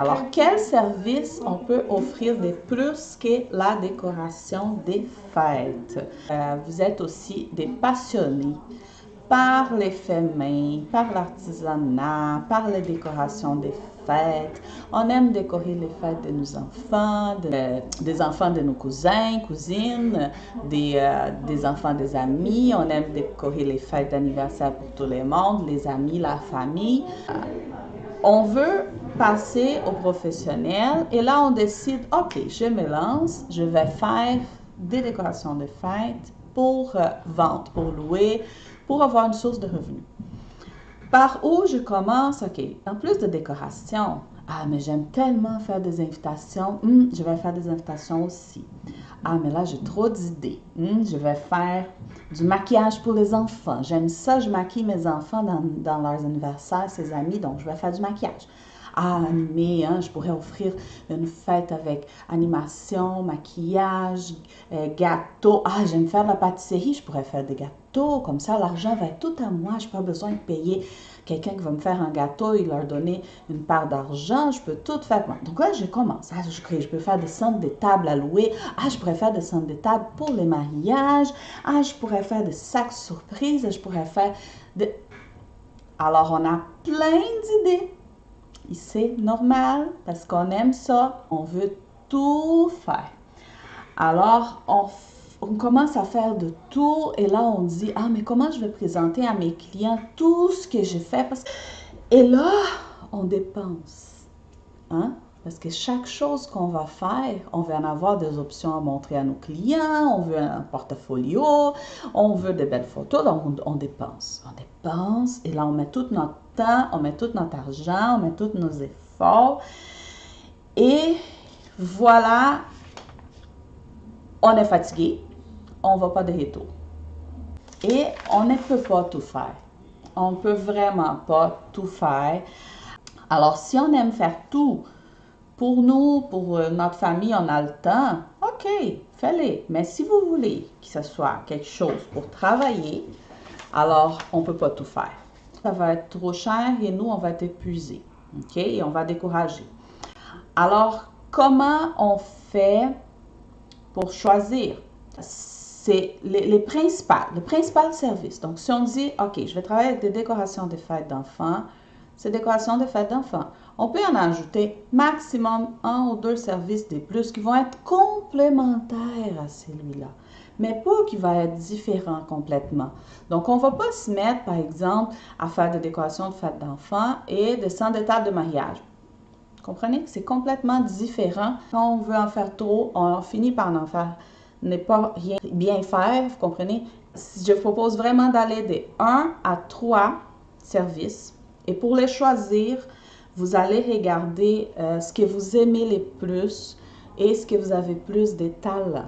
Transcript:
Alors, quel service on peut offrir de plus que la décoration des fêtes? Vous êtes aussi des passionnés par les faits main, par l'artisanat, par les décorations des fêtes. On aime décorer les fêtes de nos enfants, des enfants de nos cousins, cousines, des enfants des amis. On aime décorer les fêtes d'anniversaire pour tout le monde, les amis, la famille. On veut passer au professionnel et là on décide, ok, je me lance, je vais faire des décorations de fête pour vendre, pour louer, pour avoir une source de revenus. Par où je commence? Ok, en plus de décoration, ah mais j'aime tellement faire des invitations, je vais faire des invitations aussi. Ah mais là j'ai trop d'idées, je vais faire du maquillage pour les enfants. J'aime ça, je maquille mes enfants dans leurs anniversaires, ses amis, donc je vais faire du maquillage. Ah, animé, hein, je pourrais offrir une fête avec animation, maquillage, gâteau. Ah, j'aime faire de la pâtisserie, je pourrais faire des gâteaux. Comme ça, l'argent va être tout à moi. Je n'ai pas besoin de payer quelqu'un qui va me faire un gâteau et leur donner une part d'argent. Je peux tout faire moi. Donc là, je commence. Ah, je peux faire des centres de tables à louer. Ah, je pourrais faire des centres de tables pour les mariages. Ah, je pourrais faire des sacs surprises. Je pourrais faire des... Alors, on a plein d'idées. Et c'est normal parce qu'on aime ça, on veut tout faire. Alors, on commence à faire de tout et là, on dit, ah, mais comment je vais présenter à mes clients tout ce que j'ai fait? Et là, on dépense. Hein? Parce que chaque chose qu'on va faire, on veut en avoir des options à montrer à nos clients, on veut un portfolio, on veut de belles photos, donc on dépense. On dépense et là, on met tout notre temps, on met tout notre argent, on met tous nos efforts. Et voilà, on est fatigué, on ne va pas de retour. Et on ne peut pas tout faire. On ne peut vraiment pas tout faire. Alors, si on aime faire tout, pour nous, pour notre famille, on a le temps, ok, fais-le. Mais si vous voulez que ce soit quelque chose pour travailler, alors on ne peut pas tout faire. Ça va être trop cher et nous, on va être épuisés, ok, et on va décourager. Alors, comment on fait pour choisir? C'est le principal service. Donc, si on dit, ok, je vais travailler avec des décorations de fêtes d'enfants, ces décorations de fêtes d'enfants, on peut en ajouter maximum 1 ou 2 services de plus qui vont être complémentaires à celui-là, mais pas qui va être différent complètement. Donc, on ne va pas se mettre, par exemple, à faire des décorations de fêtes d'enfants et des centres de table de mariage. Vous comprenez? C'est complètement différent. Quand on veut en faire trop, on finit par en faire, ne pas rien bien faire, vous comprenez? Je vous propose vraiment d'aller de 1 à 3 services. Et pour les choisir, vous allez regarder ce que vous aimez le plus et ce que vous avez plus de talent.